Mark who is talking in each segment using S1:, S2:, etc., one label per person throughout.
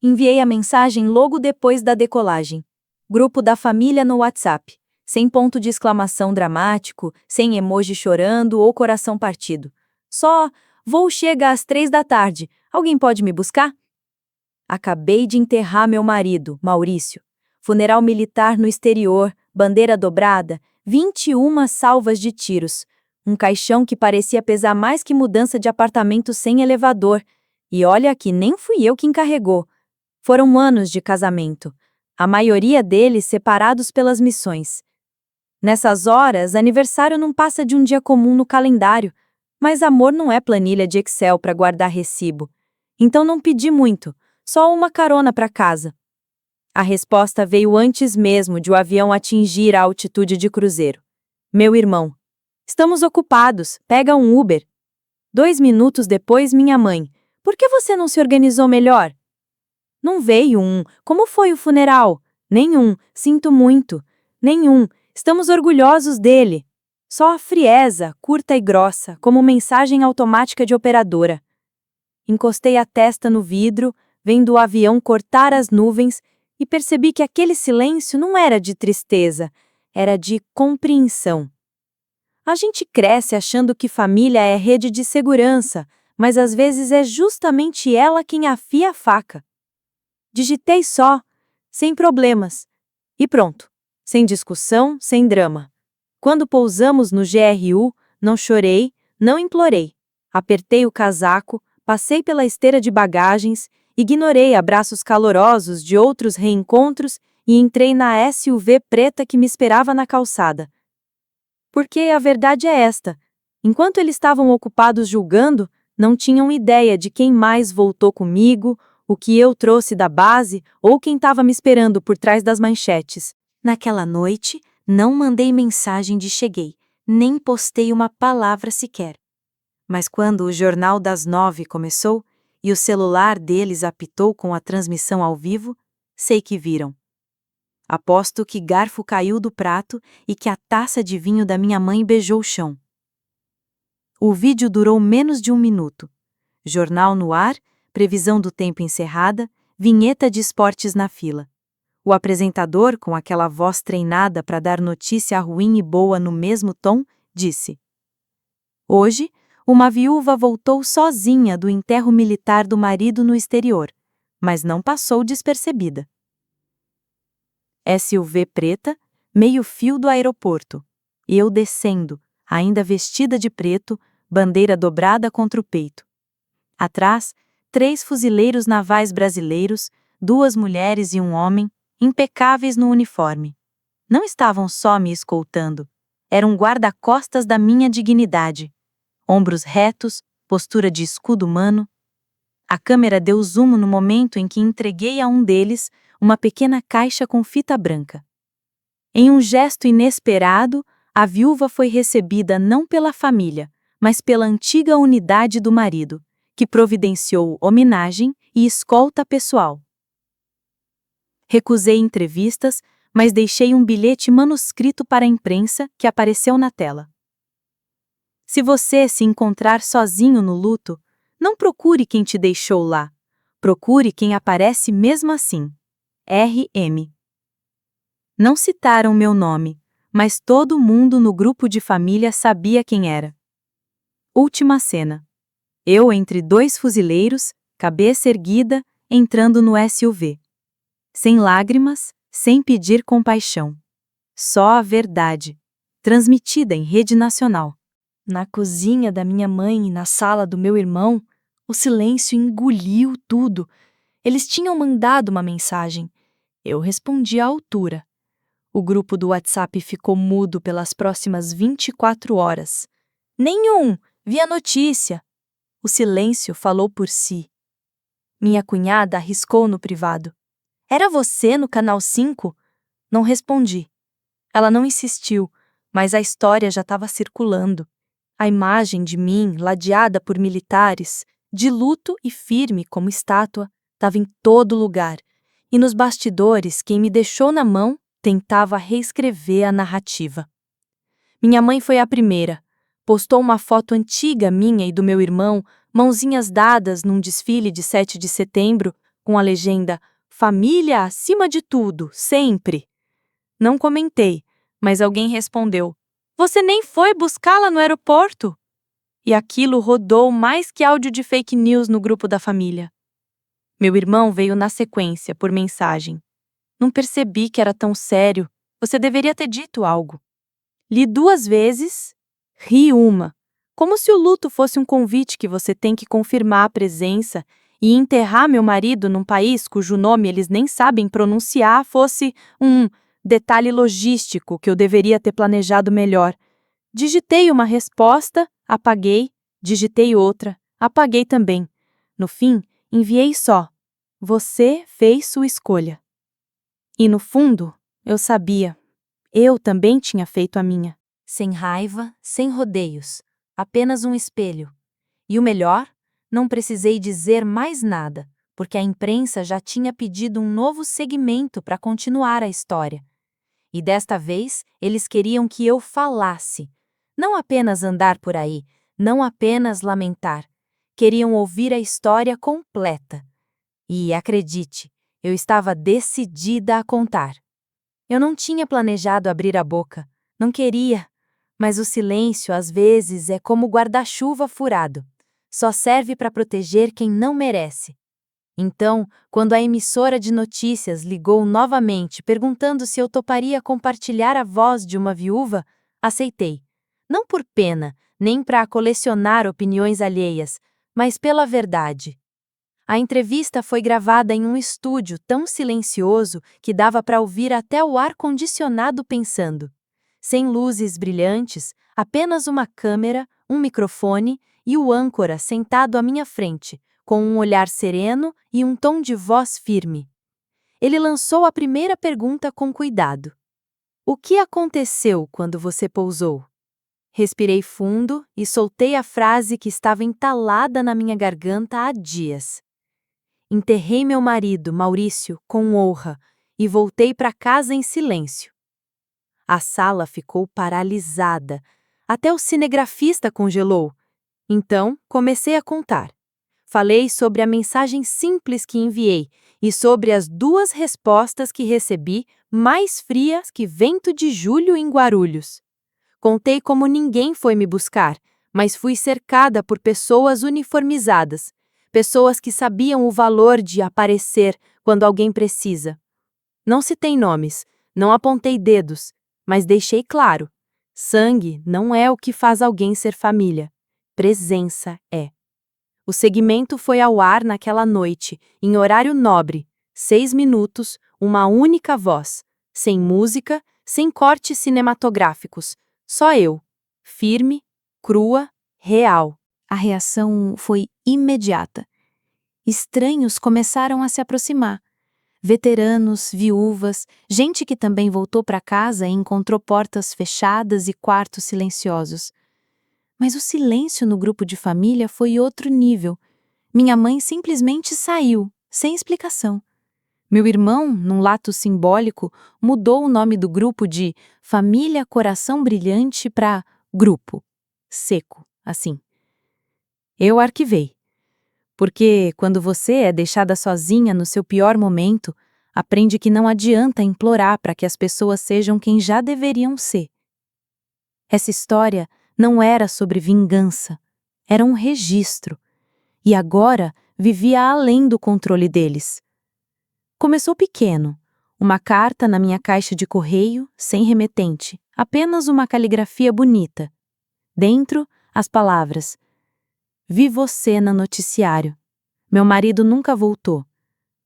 S1: Enviei a mensagem logo depois da decolagem. Grupo da família no WhatsApp. Sem ponto de exclamação dramático, sem emoji chorando ou coração partido. Só, voo chega às 3 da tarde, alguém pode me buscar? Acabei de enterrar meu marido, Maurício. Funeral militar no exterior, bandeira dobrada, 21 salvas de tiros. Um caixão que parecia pesar mais que mudança de apartamento sem elevador. E olha que nem fui eu quem carregou. Foram anos de casamento, a maioria deles separados pelas missões. Nessas horas, aniversário não passa de um dia comum no calendário, mas amor não é planilha de Excel para guardar recibo. Então não pedi muito, só uma carona para casa. A resposta veio antes mesmo de o avião atingir a altitude de cruzeiro. Meu irmão: estamos ocupados, pega um Uber. 2 minutos depois, minha mãe: por que você não se organizou melhor? Não veio um, como foi o funeral? Nenhum, sinto muito. Nenhum, estamos orgulhosos dele. Só a frieza, curta e grossa, como mensagem automática de operadora. Encostei a testa no vidro, vendo o avião cortar as nuvens, e percebi que aquele silêncio não era de tristeza, era de compreensão. A gente cresce achando que família é rede de segurança, mas às vezes é justamente ela quem afia a faca. Digitei só, sem problemas. E pronto. Sem discussão, sem drama. Quando pousamos no GRU, não chorei, não implorei. Apertei o casaco, passei pela esteira de bagagens, ignorei abraços calorosos de outros reencontros e entrei na SUV preta que me esperava na calçada. Porque a verdade é esta: enquanto eles estavam ocupados julgando, não tinham ideia de quem mais voltou comigo, o que eu trouxe da base ou quem estava me esperando por trás das manchetes. Naquela noite, não mandei mensagem de cheguei, nem postei uma palavra sequer. Mas quando o Jornal das 9 começou e o celular deles apitou com a transmissão ao vivo, sei que viram. Aposto que garfo caiu do prato e que a taça de vinho da minha mãe beijou o chão. O vídeo durou menos de 1 minuto. Jornal no ar, previsão do tempo encerrada, vinheta de esportes na fila. O apresentador, com aquela voz treinada para dar notícia ruim e boa no mesmo tom, disse: hoje, uma viúva voltou sozinha do enterro militar do marido no exterior, mas não passou despercebida. SUV preta, meio fio do aeroporto. Eu descendo, ainda vestida de preto, bandeira dobrada contra o peito. Atrás, 3 fuzileiros navais brasileiros, 2 mulheres e um homem, impecáveis no uniforme. Não estavam só me escoltando, eram guarda-costas da minha dignidade. Ombros retos, postura de escudo humano. A câmera deu zoom no momento em que entreguei a um deles uma pequena caixa com fita branca. Em um gesto inesperado, a viúva foi recebida não pela família, mas pela antiga unidade do marido, que providenciou homenagem e escolta pessoal. Recusei entrevistas, mas deixei um bilhete manuscrito para a imprensa que apareceu na tela. Se você se encontrar sozinho no luto, não procure quem te deixou lá. Procure quem aparece mesmo assim. R.M. Não citaram meu nome, mas todo mundo no grupo de família sabia quem era. Última cena. Eu entre 2 fuzileiros, cabeça erguida, entrando no SUV. Sem lágrimas, sem pedir compaixão. Só a verdade, transmitida em rede nacional. Na cozinha da minha mãe e na sala do meu irmão, o silêncio engoliu tudo. Eles tinham mandado uma mensagem. Eu respondi à altura. O grupo do WhatsApp ficou mudo pelas próximas 24 horas. Nenhum! Vi a notícia! O silêncio falou por si. Minha cunhada arriscou no privado. Era você no Canal 5? Não respondi. Ela não insistiu, mas a história já estava circulando. A imagem de mim, ladeada por militares, de luto e firme como estátua, estava em todo lugar. E nos bastidores, quem me deixou na mão tentava reescrever a narrativa. Minha mãe foi a primeira. Postou uma foto antiga minha e do meu irmão, mãozinhas dadas num desfile de 7 de setembro, com a legenda "Família acima de tudo, sempre". Não comentei, mas alguém respondeu: "Você nem foi buscá-la no aeroporto?" E aquilo rodou mais que áudio de fake news no grupo da família. Meu irmão veio na sequência, por mensagem: "Não percebi que era tão sério. Você deveria ter dito algo." Li 2 vezes, ri uma, como se o luto fosse um convite que você tem que confirmar a presença, e enterrar meu marido num país cujo nome eles nem sabem pronunciar fosse um detalhe logístico que eu deveria ter planejado melhor. Digitei uma resposta, apaguei, digitei outra, apaguei também. No fim, enviei só: "Você fez sua escolha." E no fundo, eu sabia. Eu também tinha feito a minha. Sem raiva, sem rodeios. Apenas um espelho. E o melhor? Não precisei dizer mais nada, porque a imprensa já tinha pedido um novo segmento para continuar a história. E desta vez, eles queriam que eu falasse. Não apenas andar por aí, não apenas lamentar. Queriam ouvir a história completa. E, acredite, eu estava decidida a contar. Eu não tinha planejado abrir a boca, não queria, mas o silêncio às vezes é como guarda-chuva furado. Só serve para proteger quem não merece. Então, quando a emissora de notícias ligou novamente perguntando se eu toparia compartilhar a voz de uma viúva, aceitei. Não por pena, nem para colecionar opiniões alheias, mas pela verdade. A entrevista foi gravada em um estúdio tão silencioso que dava para ouvir até o ar-condicionado pensando. Sem luzes brilhantes, apenas uma câmera, um microfone e o âncora sentado à minha frente, com um olhar sereno e um tom de voz firme. Ele lançou a primeira pergunta com cuidado. "O que aconteceu quando você pousou?" Respirei fundo e soltei a frase que estava entalada na minha garganta há dias. Enterrei meu marido, Maurício, com honra, e voltei para casa em silêncio. A sala ficou paralisada. Até o cinegrafista congelou. Então, comecei a contar. Falei sobre a mensagem simples que enviei e sobre as 2 respostas que recebi, mais frias que vento de julho em Guarulhos. Contei como ninguém foi me buscar, mas fui cercada por pessoas uniformizadas. Pessoas que sabiam o valor de aparecer quando alguém precisa. Não citei nomes, não apontei dedos, mas deixei claro: sangue não é o que faz alguém ser família. Presença é. O segmento foi ao ar naquela noite, em horário nobre, 6 minutos, uma única voz, sem música, sem cortes cinematográficos, só eu, firme, crua, real. A reação foi imediata. Estranhos começaram a se aproximar. Veteranos, viúvas, gente que também voltou para casa e encontrou portas fechadas e quartos silenciosos. Mas o silêncio no grupo de família foi outro nível. Minha mãe simplesmente saiu, sem explicação. Meu irmão, num lato simbólico, mudou o nome do grupo de Família Coração Brilhante para Grupo. Seco, assim. Eu arquivei. Porque quando você é deixada sozinha no seu pior momento, aprende que não adianta implorar para que as pessoas sejam quem já deveriam ser. Essa história não era sobre vingança, era um registro. E agora vivia além do controle deles. Começou pequeno, uma carta na minha caixa de correio, sem remetente, apenas uma caligrafia bonita. Dentro, as palavras: "Vi você no noticiário. Meu marido nunca voltou.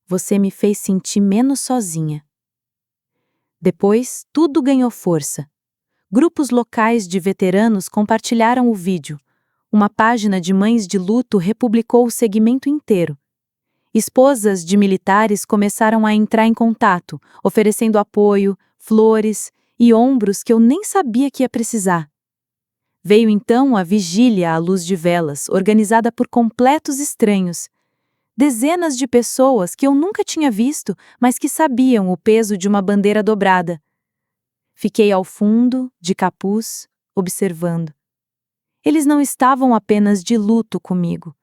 S1: Você me fez sentir menos sozinha." Depois, tudo ganhou força. Grupos locais de veteranos compartilharam o vídeo. Uma página de mães de luto republicou o segmento inteiro. Esposas de militares começaram a entrar em contato, oferecendo apoio, flores e ombros que eu nem sabia que ia precisar. Veio então a vigília à luz de velas, organizada por completos estranhos. Dezenas de pessoas que eu nunca tinha visto, mas que sabiam o peso de uma bandeira dobrada. Fiquei ao fundo, de capuz, observando. Eles não estavam apenas de luto comigo.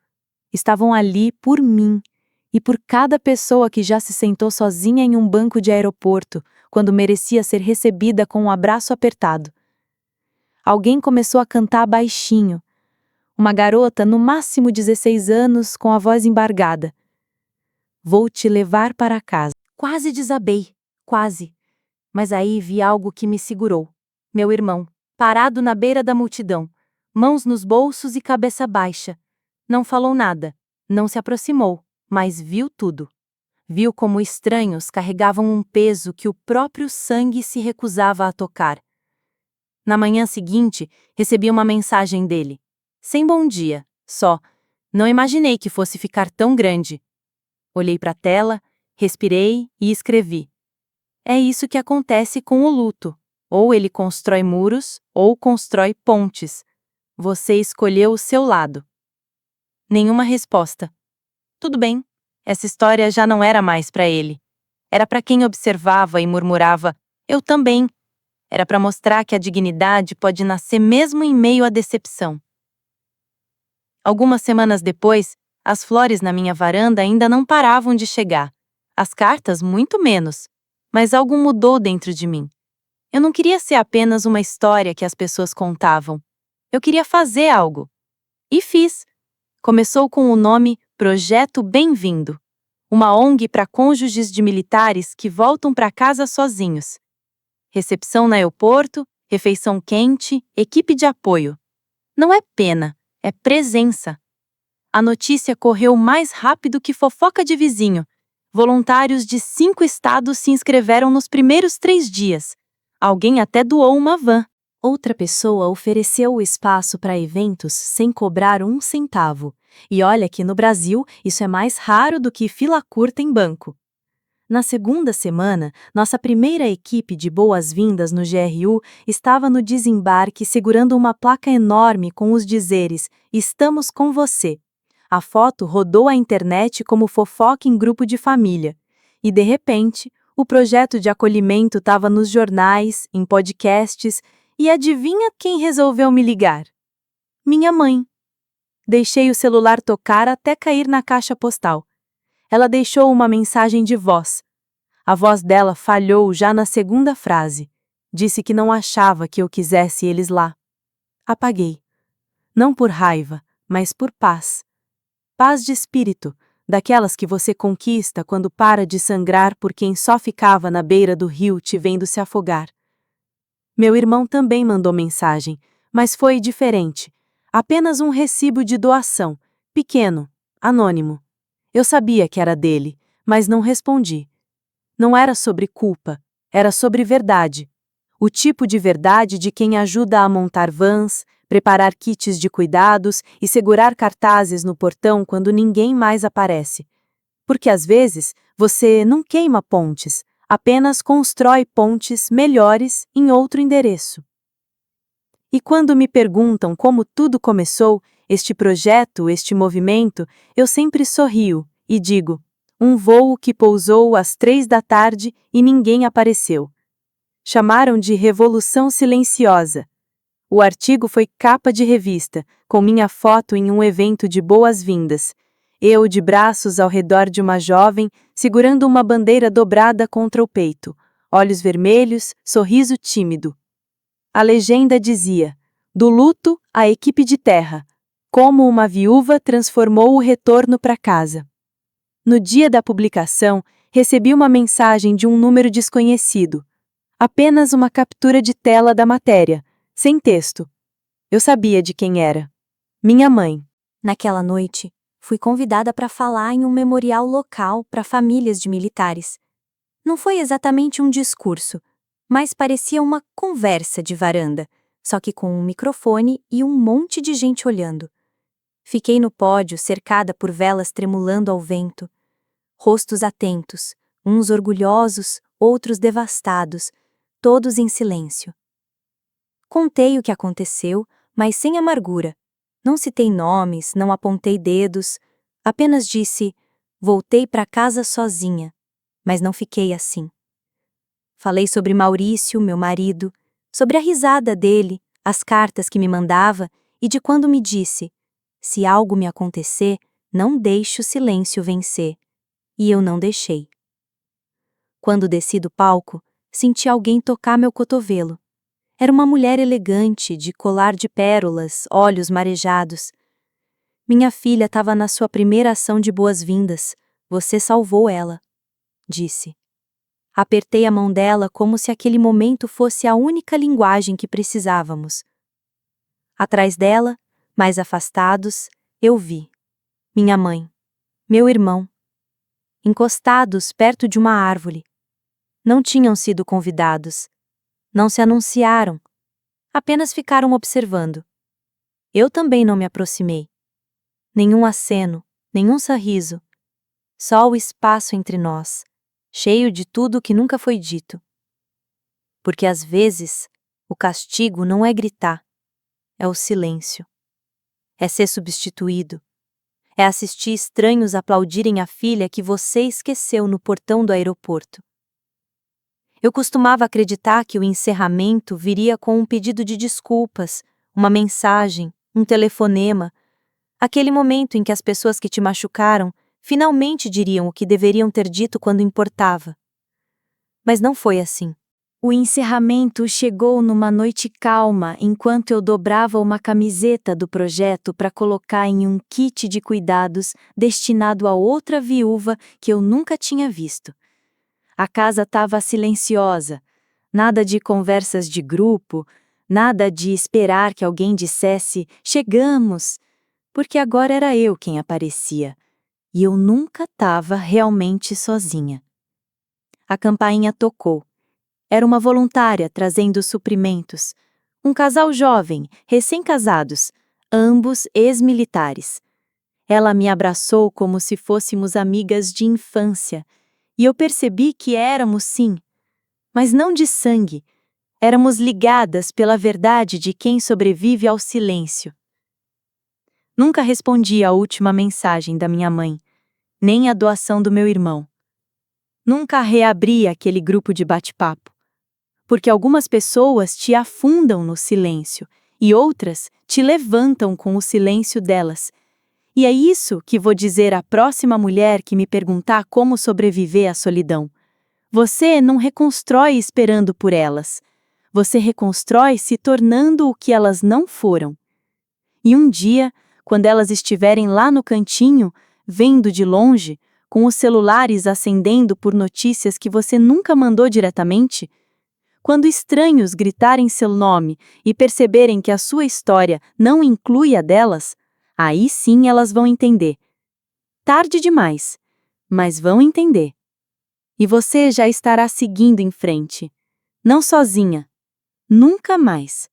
S1: Estavam ali por mim, E por cada pessoa que já se sentou sozinha em um banco de aeroporto, quando merecia ser recebida com um abraço apertado. Alguém começou a cantar baixinho. Uma garota, no máximo 16 anos, com a voz embargada. Vou te levar para casa. Quase desabei, quase. Mas aí vi algo que me segurou. Meu irmão, parado na beira da multidão, mãos nos bolsos e cabeça baixa. Não falou nada, não se aproximou, mas viu tudo. Viu como estranhos carregavam um peso que o próprio sangue se recusava a tocar. Na manhã seguinte, recebi uma mensagem dele. Sem bom dia, só. Não imaginei que fosse ficar tão grande. Olhei para a tela, respirei e escrevi. É isso que acontece com o luto. Ou ele constrói muros, ou constrói pontes. Você escolheu o seu lado. Nenhuma resposta. Tudo bem. Essa história já não era mais para ele. Era para quem observava e murmurava, eu também. Era para mostrar que a dignidade pode nascer mesmo em meio à decepção. Algumas semanas depois, as flores na minha varanda ainda não paravam de chegar. As cartas, muito menos. Mas algo mudou dentro de mim. Eu não queria ser apenas uma história que as pessoas contavam. Eu queria fazer algo. E fiz. Começou com o nome Projeto Bem-vindo, uma ONG para cônjuges de militares que voltam para casa sozinhos. Recepção no aeroporto, refeição quente, equipe de apoio. Não é pena, é presença. A notícia correu mais rápido que fofoca de vizinho. Voluntários de 5 estados se inscreveram nos primeiros 3 dias. Alguém até doou uma van. Outra pessoa ofereceu o espaço para eventos sem cobrar um centavo. E olha que no Brasil isso é mais raro do que fila curta em banco. Na segunda semana, nossa primeira equipe de boas-vindas no GRU estava no desembarque segurando uma placa enorme com os dizeres "Estamos com você". A foto rodou a internet como fofoca em grupo de família. E, de repente, o projeto de acolhimento estava nos jornais, em podcasts, e adivinha quem resolveu me ligar? Minha mãe. Deixei o celular tocar até cair na caixa postal. Ela deixou uma mensagem de voz. A voz dela falhou já na segunda frase. Disse que não achava que eu quisesse eles lá. Apaguei. Não por raiva, mas por paz. Paz de espírito, daquelas que você conquista quando para de sangrar por quem só ficava na beira do rio te vendo se afogar. Meu irmão também mandou mensagem, mas foi diferente. Apenas um recibo de doação, pequeno, anônimo. Eu sabia que era dele, mas não respondi. Não era sobre culpa, era sobre verdade. O tipo de verdade de quem ajuda a montar vans, preparar kits de cuidados e segurar cartazes no portão quando ninguém mais aparece. Porque às vezes você não queima pontes, apenas constrói pontes melhores em outro endereço. E quando me perguntam como tudo começou, este projeto, este movimento, eu sempre sorrio e digo: um voo que pousou às 3 da tarde e ninguém apareceu. Chamaram de Revolução Silenciosa. O artigo foi capa de revista, com minha foto em um evento de boas-vindas. Eu de braços ao redor de uma jovem, segurando uma bandeira dobrada contra o peito, olhos vermelhos, sorriso tímido. A legenda dizia: do luto à equipe de terra, como uma viúva transformou o retorno para casa. No dia da publicação, recebi uma mensagem de um número desconhecido. Apenas uma captura de tela da matéria, sem texto. Eu sabia de quem era. Minha mãe. Naquela noite, fui convidada para falar em um memorial local para famílias de militares. Não foi exatamente um discurso, mas parecia uma conversa de varanda, só que com um microfone e um monte de gente olhando. Fiquei no pódio, cercada por velas tremulando ao vento. Rostos atentos, uns orgulhosos, outros devastados, todos em silêncio. Contei o que aconteceu, mas sem amargura. Não citei nomes, não apontei dedos, apenas disse: voltei para casa sozinha, mas não fiquei assim. Falei sobre Maurício, meu marido, sobre a risada dele, as cartas que me mandava e de quando me disse: se algo me acontecer, não deixe o silêncio vencer. E eu não deixei. Quando desci do palco, senti alguém tocar meu cotovelo. Era uma mulher elegante, de colar de pérolas, olhos marejados. Minha filha estava na sua primeira ação de boas-vindas. Você salvou ela, disse. Apertei a mão dela como se aquele momento fosse a única linguagem que precisávamos. Atrás dela, mais afastados, eu vi minha mãe, meu irmão, encostados perto de uma árvore. Não tinham sido convidados. Não se anunciaram. Apenas ficaram observando. Eu também não me aproximei. Nenhum aceno, nenhum sorriso. Só o espaço entre nós, cheio de tudo que nunca foi dito. Porque às vezes, o castigo não é gritar, é o silêncio. É ser substituído. É assistir estranhos aplaudirem a filha que você esqueceu no portão do aeroporto. Eu costumava acreditar que o encerramento viria com um pedido de desculpas, uma mensagem, um telefonema, aquele momento em que as pessoas que te machucaram finalmente diriam o que deveriam ter dito quando importava. Mas não foi assim. O encerramento chegou numa noite calma enquanto eu dobrava uma camiseta do projeto para colocar em um kit de cuidados destinado a outra viúva que eu nunca tinha visto. A casa estava silenciosa, nada de conversas de grupo, nada de esperar que alguém dissesse "chegamos", porque agora era eu quem aparecia, e eu nunca estava realmente sozinha. A campainha tocou. Era uma voluntária trazendo suprimentos. Um casal jovem, recém-casados, ambos ex-militares. Ela me abraçou como se fôssemos amigas de infância, e eu percebi que éramos sim, mas não de sangue. Éramos ligadas pela verdade de quem sobrevive ao silêncio. Nunca respondi à última mensagem da minha mãe, nem à doação do meu irmão. Nunca reabri aquele grupo de bate-papo. Porque algumas pessoas te afundam no silêncio e outras te levantam com o silêncio delas. E é isso que vou dizer à próxima mulher que me perguntar como sobreviver à solidão. Você não reconstrói esperando por elas. Você reconstrói se tornando o que elas não foram. E um dia, quando elas estiverem lá no cantinho, vendo de longe, com os celulares acendendo por notícias que você nunca mandou diretamente, quando estranhos gritarem seu nome e perceberem que a sua história não inclui a delas, aí sim elas vão entender. Tarde demais, mas vão entender. E você já estará seguindo em frente. Não sozinha. Nunca mais.